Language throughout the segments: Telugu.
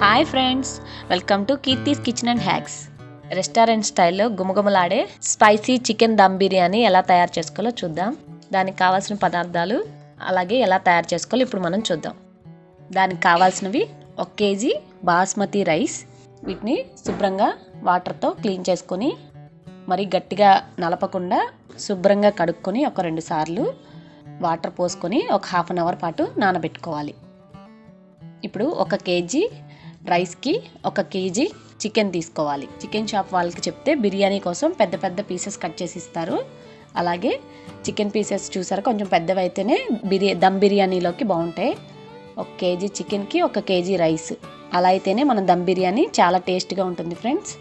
Hi friends, welcome to Keerthi's kitchen and hacks. Restaurant స్టైల్లో గుమగుమలాడే స్పైసీ చికెన్ దమ్ బిర్యానీ ఎలా తయారు చేసుకోవాలో చూద్దాం. దానికి కావాల్సిన పదార్థాలు అలాగే ఎలా తయారు చేసుకోవాలో ఇప్పుడు మనం చూద్దాం. దానికి కావాల్సినవి 1 కేజీ బాస్మతి రైస్. వీటిని శుభ్రంగా వాటర్తో క్లీన్ చేసుకొని మరి గట్టిగా నలపకుండా శుభ్రంగా కడుక్కొని ఒక 2 సార్లు వాటర్ పోసుకొని ఒక హాఫ్ అన్ అవర్ పాటు నానబెట్టుకోవాలి. ఇప్పుడు 1 కేజీ రైస్కి 1 కేజీ చికెన్ తీసుకోవాలి. చికెన్ షాప్ వాళ్ళకి చెప్తే బిర్యానీ కోసం పెద్ద పెద్ద పీసెస్ కట్ చేసి ఇస్తారు. అలాగే చికెన్ పీసెస్ చూసారా, కొంచెం పెద్దవి అయితేనే దమ్ బిర్యానీలోకి బాగుంటాయి. 1 కేజీ చికెన్కి 1 కేజీ రైస్, అలా అయితేనే మన దమ్ బిర్యానీ చాలా టేస్ట్గా ఉంటుంది ఫ్రెండ్స్.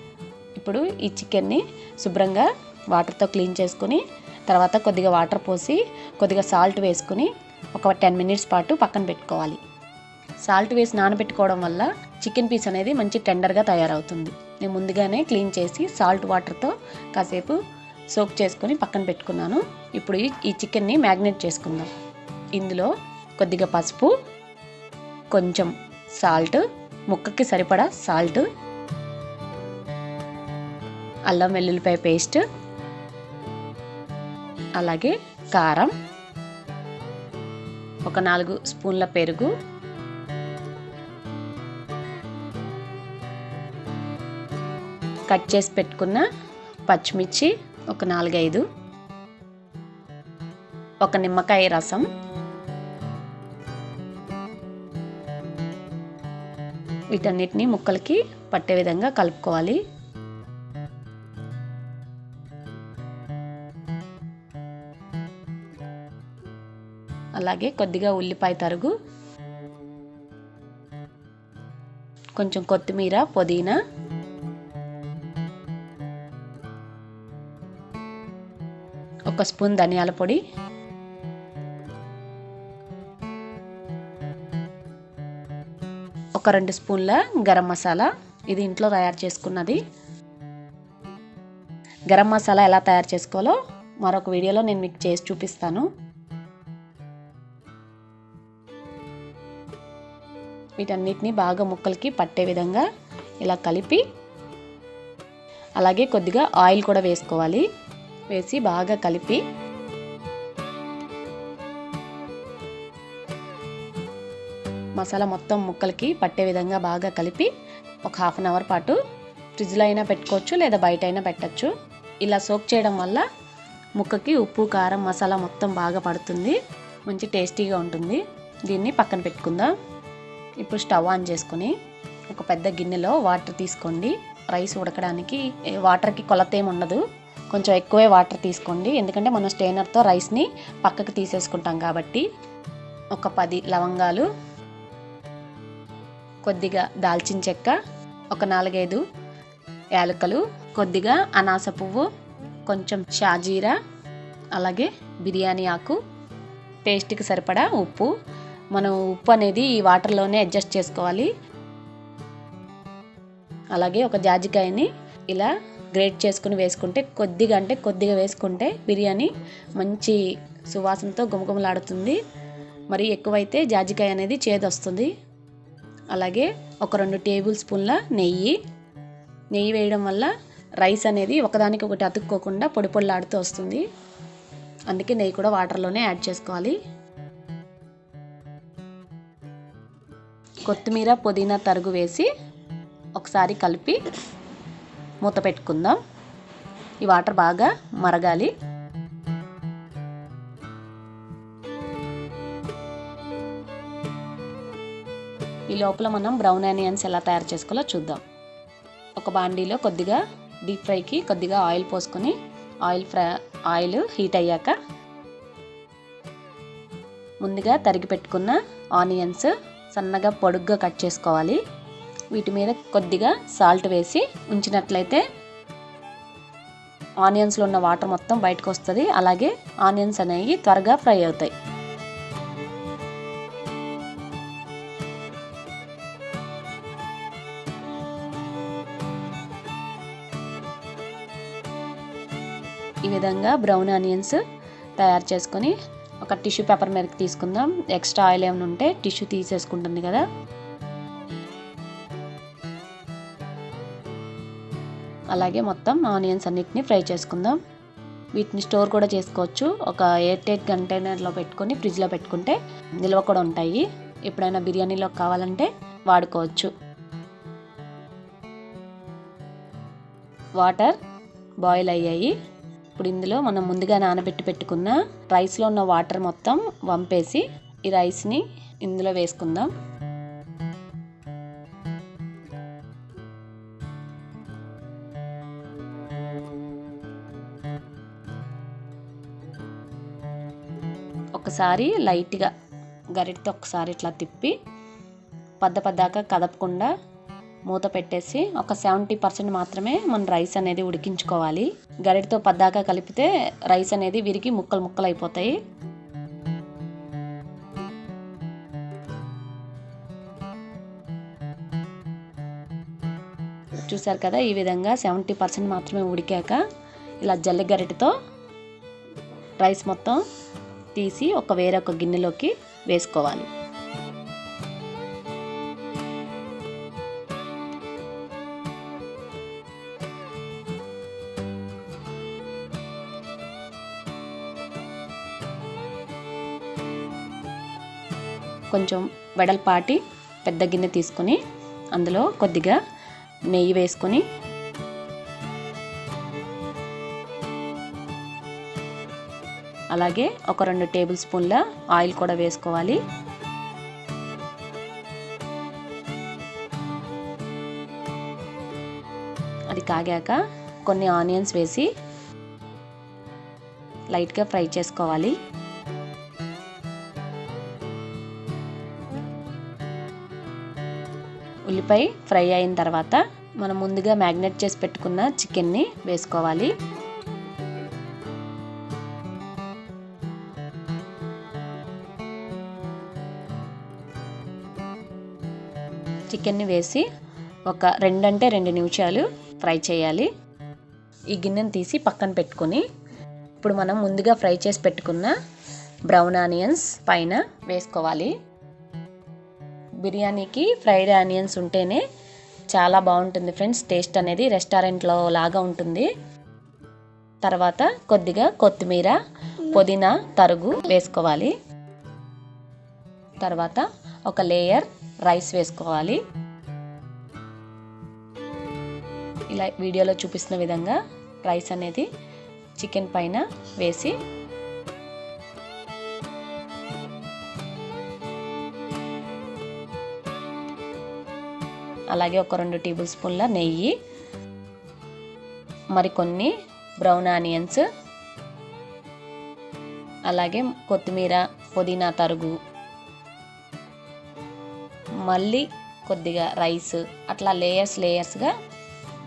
ఇప్పుడు ఈ చికెన్ని శుభ్రంగా వాటర్తో క్లీన్ చేసుకుని తర్వాత కొద్దిగా వాటర్ పోసి కొద్దిగా సాల్ట్ వేసుకుని ఒక 10 మినిట్స్ పాటు పక్కన పెట్టుకోవాలి. సాల్ట్ వేసి నానబెట్టుకోవడం వల్ల చికెన్ పీస్ అనేది మంచి టెండర్గా తయారవుతుంది. నేను ముందుగానే క్లీన్ చేసి సాల్ట్ వాటర్తో కాసేపు సోక్ చేసుకొని పక్కన పెట్టుకున్నాను. ఇప్పుడు ఈ చికెన్ని మ్యాగ్నేట్ చేసుకుందాం. ఇందులో కొద్దిగా పసుపు, కొంచెం సాల్ట్, ముక్కకి సరిపడా సాల్ట్, అల్లం వెల్లుల్లిపాయ పేస్ట్, అలాగే కారం, ఒక 4 స్పూన్ల పెరుగు, కట్ చేసి పెట్టుకున్న పచ్చిమిర్చి ఒక 4-5, ఒక నిమ్మకాయ రసం, వీటన్నిటిని ముక్కలకి పట్టే విధంగా కలుపుకోవాలి. అలాగే కొద్దిగా ఉల్లిపాయ తరుగు, కొంచెం కొత్తిమీర, పుదీనా, ఒక స్పూన్ ధనియాల పొడి, ఒక 2 స్పూన్ల గరం మసాలా. ఇది ఇంట్లో తయారు చేసుకున్నది. గరం మసాలా ఎలా తయారు చేసుకోవాలో మరొక వీడియోలో నేను మీకు చేసి చూపిస్తాను. వీటన్నిటిని బాగా ముక్కలకి పట్టే విధంగా ఇలా కలిపి, అలాగే కొద్దిగా ఆయిల్ కూడా వేసుకోవాలి. వేసి బాగా కలిపి మసాలా మొత్తం ముక్కలకి పట్టే విధంగా బాగా కలిపి ఒక హాఫ్ అన్ అవర్ పాటు ఫ్రిడ్జ్లో అయినా పెట్టుకోవచ్చు, లేదా బయట అయినా పెట్టచ్చు. ఇలా సోక్ చేయడం వల్ల ముక్కకి ఉప్పు, కారం, మసాలా మొత్తం బాగా పడుతుంది, మంచి టేస్టీగా ఉంటుంది. దీన్ని పక్కన పెట్టుకుందాం. ఇప్పుడు స్టవ్ ఆన్ చేసుకొని ఒక పెద్ద గిన్నెలో వాటర్ తీసుకోండి. రైస్ ఉడకడానికి వాటర్కి కొలత ఏమి ఉండదు, కొంచెం ఎక్కువే వాటర్ తీసుకోండి. ఎందుకంటే మనం స్టెయినర్తో రైస్ని పక్కకు తీసేసుకుంటాం కాబట్టి. ఒక 10 లవంగాలు, కొద్దిగా దాల్చిన చెక్క, ఒక 4-5 యాలకులు, కొద్దిగా అనాస పువ్వు, కొంచెం షాజీరా, అలాగే బిర్యానీ ఆకు, టేస్ట్కి సరిపడా ఉప్పు. మనం ఉప్పు అనేది ఈ వాటర్లోనే అడ్జస్ట్ చేసుకోవాలి. అలాగే ఒక జాజికాయని ఇలా గ్రేట్ చేసుకుని వేసుకుంటే, కొద్దిగా వేసుకుంటే బిర్యానీ మంచి సువాసనతో గుమగుమలాడుతుంది. మరి ఎక్కువైతే జాజికాయ అనేది చేదొస్తుంది. అలాగే ఒక 2 టేబుల్ స్పూన్ల నెయ్యి వేయడం వల్ల రైస్ అనేది ఒకదానికి ఒకటి అతుక్కోకుండా పొడి పొడిలాడుతూ వస్తుంది. అందుకే నెయ్యి కూడా వాటర్లోనే యాడ్ చేసుకోవాలి. కొత్తిమీర, పుదీనా తరుగు వేసి ఒకసారి కలిపి మూత పెట్టుకుందాం. ఈ వాటర్ బాగా మరగాలి. ఈ లోపల మనం బ్రౌన్ ఆనియన్స్ ఎలా తయారు చేసుకోవాలో చూద్దాం. ఒక బాండీలో కొద్దిగా డీప్ ఫ్రైకి కొద్దిగా ఆయిల్ పోసుకొని ఆయిల్ హీట్ అయ్యాక ముందుగా తరిగి పెట్టుకున్న ఆనియన్స్ సన్నగా పొడుగ్గా కట్ చేసుకోవాలి. వీటి మీద కొద్దిగా సాల్ట్ వేసి ఉంచినట్లయితే ఆనియన్స్లో ఉన్న వాటర్ మొత్తం బయటకు వస్తుంది. అలాగే ఆనియన్స్ అనేవి త్వరగా ఫ్రై అవుతాయి. ఈ విధంగా బ్రౌన్ ఆనియన్స్ తయారు చేసుకొని ఒక టిష్యూ పేపర్ మీదకి తీసుకుందాం. ఎక్స్ట్రా ఆయిల్ ఏమైనా ఉంటే టిష్యూ తీసేసుకుంటుంది కదా. అలాగే మొత్తం ఆనియన్స్ అన్నిటిని ఫ్రై చేసుకుందాం. వీటిని స్టోర్ కూడా చేసుకోవచ్చు. ఒక ఎయిర్ టైట్ కంటైనర్లో పెట్టుకొని ఫ్రిడ్జ్లో పెట్టుకుంటే నిల్వ కూడా ఉంటాయి. ఎప్పుడైనా బిర్యానీలో కావాలంటే వాడుకోవచ్చు. వాటర్ బాయిల్ అయ్యాయి. ఇప్పుడు ఇందులో మనం ముందుగా నానబెట్టి పెట్టుకున్న రైస్లో ఉన్న వాటర్ మొత్తం వంపేసి ఈ రైస్ని ఇందులో వేసుకుందాం. ఒకసారి లైట్గా గరిటతో ఒకసారి ఇట్లా తిప్పి పద్దపద్దాక కదపకుండా మూత పెట్టేసి ఒక 70% మాత్రమే మన రైస్ అనేది ఉడికించుకోవాలి. గరిటతో పద్దాక కలిపితే రైస్ అనేది విరిగి ముక్కలు ముక్కలు అయిపోతాయి. చూసారు కదా, ఈ విధంగా 70% మాత్రమే ఉడికాక ఇలా జల్లి గరిటతో రైస్ మొత్తం తీసి వేరొక గిన్నెలోకి వేసుకోవాలి. కొంచెం వెడల్పాటి పెద్ద గిన్నె తీసుకొని అందులో కొద్దిగా నెయ్యి వేసుకొని అలాగే ఒక 2 టేబుల్ స్పూన్ల ఆయిల్ కూడా వేసుకోవాలి. అది కాగాక కొన్ని ఆనియన్స్ వేసి లైట్గా ఫ్రై చేసుకోవాలి. ఉల్లిపాయ ఫ్రై అయిన తర్వాత మనం ముందుగా మ్యాగ్నేట్ చేసి పెట్టుకున్న చికెన్ని వేసుకోవాలి. చికెన్ని వేసి ఒక 2 నిమిషాలు ఫ్రై చేయాలి. ఈ గిన్నెని తీసి పక్కన పెట్టుకొని ఇప్పుడు మనం ముందుగా ఫ్రై చేసి పెట్టుకున్న బ్రౌన్ ఆనియన్స్ పైన వేసుకోవాలి. బిర్యానీకి ఫ్రైడ్ ఆనియన్స్ ఉంటేనే చాలా బాగుంటుంది ఫ్రెండ్స్. టేస్ట్ అనేది రెస్టారెంట్లో లాగా ఉంటుంది. తర్వాత కొద్దిగా కొత్తిమీర, పుదీనా తరుగు వేసుకోవాలి. తర్వాత ఒక లేయర్ రైస్ వేసుకోవాలి. ఇలా వీడియోలో చూపిస్తున్న విధంగా రైస్ అనేది చికెన్ పైన వేసి అలాగే ఒక 2 టేబుల్ స్పూన్ల నెయ్యి, మరికొన్ని బ్రౌన్ ఆనియన్స్, అలాగే కొత్తిమీర, పుదీనా తరుగు, మళ్ళీ కొద్దిగా రైస్, అట్లా లేయర్స్గా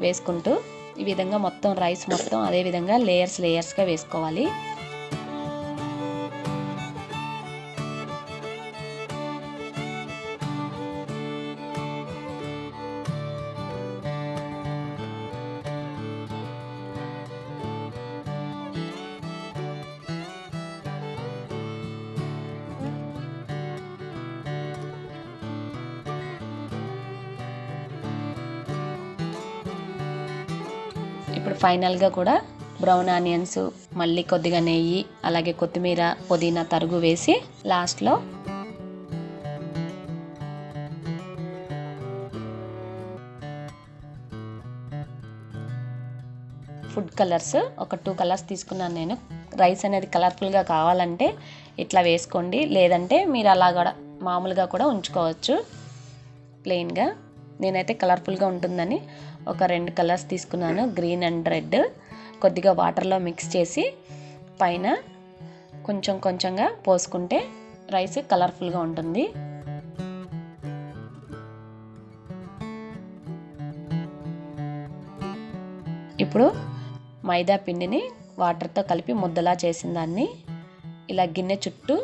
వేసుకుంటూ ఈ విధంగా మొత్తం రైస్ మొత్తం అదే విధంగా లేయర్స్గా వేసుకోవాలి. ఇప్పుడు ఫైనల్గా కూడా బ్రౌన్ ఆనియన్స్, మళ్ళీ కొద్దిగా నెయ్యి, అలాగే కొత్తిమీర, పుదీనా తరుగు వేసి లాస్ట్లో ఫుడ్ కలర్స్ ఒక 2 కలర్స్ తీసుకున్నాను నేను. రైస్ అనేది కలర్ఫుల్గా కావాలంటే ఇట్లా వేసుకోండి, లేదంటే మీరు అలా కూడా మామూలుగా కూడా ఉంచుకోవచ్చు ప్లెయిన్గా. నేనైతే కలర్ఫుల్గా ఉంటుందని ఒక 2 కలర్స్ తీసుకున్నాను, గ్రీన్ అండ్ రెడ్. కొద్దిగా వాటర్లో మిక్స్ చేసి పైన కొంచెంగా పోసుకుంటే రైస్ కలర్ఫుల్గా ఉంటుంది. ఇప్పుడు మైదా పిండిని వాటర్తో కలిపి ముద్దలా చేసిన దాన్ని ఇలా గిన్నె చుట్టూ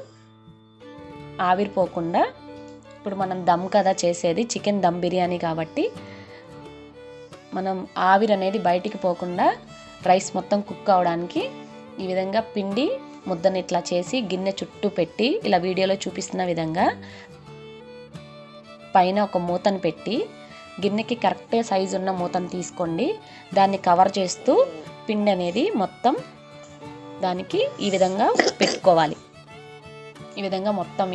ఆవిరిపోకుండా, ఇప్పుడు మనం దమ్ కదా చేసేది, చికెన్ దమ్ బిర్యానీ కాబట్టి మనం ఆవిరి అనేది బయటికి పోకుండా రైస్ మొత్తం కుక్ అవడానికి ఈ విధంగా పిండి ముద్దను ఇట్లా చేసి గిన్నె చుట్టూ పెట్టి ఇలా వీడియోలో చూపిస్తున్న విధంగా పైన ఒక మూతను పెట్టి గిన్నెకి కరెక్ట్ సైజు ఉన్న మూతను తీసుకోండి. దాన్ని కవర్ చేస్తూ పిండి అనేది మొత్తం దానికి ఈ విధంగా పెట్టుకోవాలి. ఈ విధంగా మొత్తం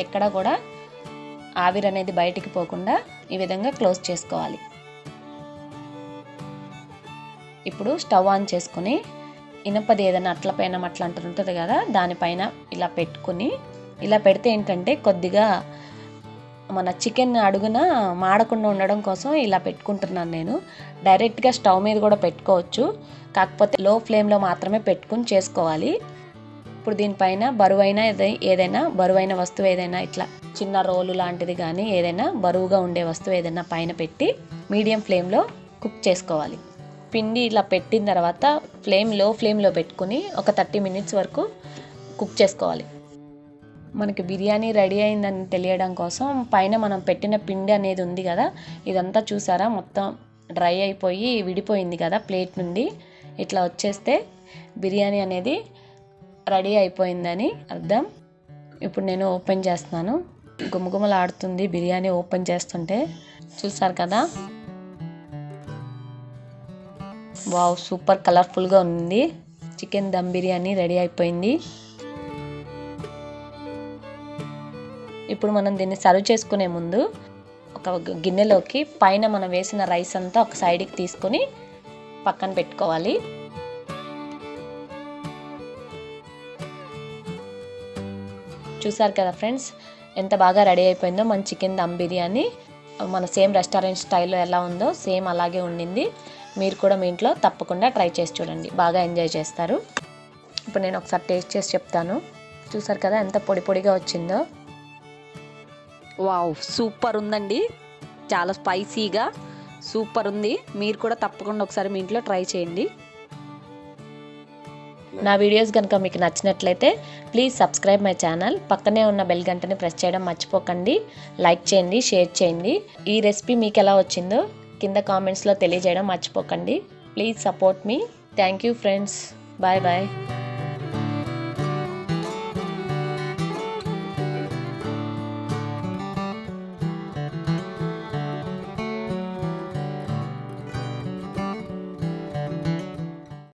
ఎక్కడ కూడా ఆవిరి అనేది బయటికి పోకుండా ఈ విధంగా క్లోజ్ చేసుకోవాలి. ఇప్పుడు స్టవ్ ఆన్ చేసుకుని ఇనపది ఏదైనా అట్ల పైన అట్లాంటిది ఉంటుంది కదా, దానిపైన ఇలా పెట్టుకుని, ఇలా పెడితే ఏంటంటే కొద్దిగా మన చికెన్ అడుగున మాడకుండా ఉండడం కోసం ఇలా పెట్టుకుంటున్నాను నేను. డైరెక్ట్గా స్టవ్ మీద కూడా పెట్టుకోవచ్చు, కాకపోతే లో ఫ్లేమ్లో మాత్రమే పెట్టుకుని చేసుకోవాలి. ఇప్పుడు దీనిపైన బరువైన వస్తువు ఏదైనా ఇట్లా చిన్న రోలు లాంటిది కానీ ఏదైనా బరువుగా ఉండే వస్తువు ఏదైనా పైన పెట్టి మీడియం ఫ్లేమ్లో కుక్ చేసుకోవాలి. పిండి ఇలా పెట్టిన తర్వాత లో ఫ్లేమ్లో పెట్టుకుని ఒక 30 మినిట్స్ వరకు కుక్ చేసుకోవాలి. మనకి బిర్యానీ రెడీ అయిందని తెలియడం కోసం పైన మనం పెట్టిన పిండి అనేది ఉంది కదా, ఇదంతా చూసారా మొత్తం డ్రై అయిపోయి విడిపోయింది కదా ప్లేట్ నుండి. ఇట్లా వచ్చేస్తే బిర్యానీ అనేది రెడీ అయిపోయిందని అర్థం. ఇప్పుడు నేను ఓపెన్ చేస్తున్నాను. గుమగుమలాడుతుంది బిర్యానీ ఓపెన్ చేస్తుంటే, చూసారు కదా. వావ్, సూపర్ కలర్ఫుల్గా ఉంది. చికెన్ దమ్ బిర్యానీ రెడీ అయిపోయింది. ఇప్పుడు మనం దీన్ని సర్వ్ చేసుకునే ముందు ఒక గిన్నెలోకి పైన మనం వేసిన రైస్ అంతా ఒక సైడ్కి తీసుకొని పక్కన పెట్టుకోవాలి. చూసారు కదా ఫ్రెండ్స్, ఎంత బాగా రెడీ అయిపోయిందో మన చికెన్ దమ్ బిర్యానీ. మన సేమ్ రెస్టారెంట్ స్టైల్లో ఎలా ఉందో సేమ్ అలాగే ఉండింది. మీరు కూడా మీ ఇంట్లో తప్పకుండా ట్రై చేసి చూడండి, బాగా ఎంజాయ్ చేస్తారు. ఇప్పుడు నేను ఒకసారి టేస్ట్ చేసి చెప్తాను. చూసారు కదా ఎంత పొడి పొడిగా వచ్చిందో. వావ్, సూపర్ ఉందండి, చాలా స్పైసీగా సూపర్ ఉంది. మీరు కూడా తప్పకుండా ఒకసారి మీ ఇంట్లో ట్రై చేయండి. నా వీడియోస్ కనుక మీకు నచ్చినట్లయితే ప్లీజ్ సబ్స్క్రైబ్ మై ఛానల్. పక్కనే ఉన్న బెల్ గంటని ప్రెస్ చేయడం మర్చిపోకండి. లైక్ చేయండి, షేర్ చేయండి. ఈ రెసిపీ మీకు ఎలా వచ్చిందో కింద కామెంట్స్లో తెలియజేయడం మర్చిపోకండి. Please support me. Thank you friends. Bye bye.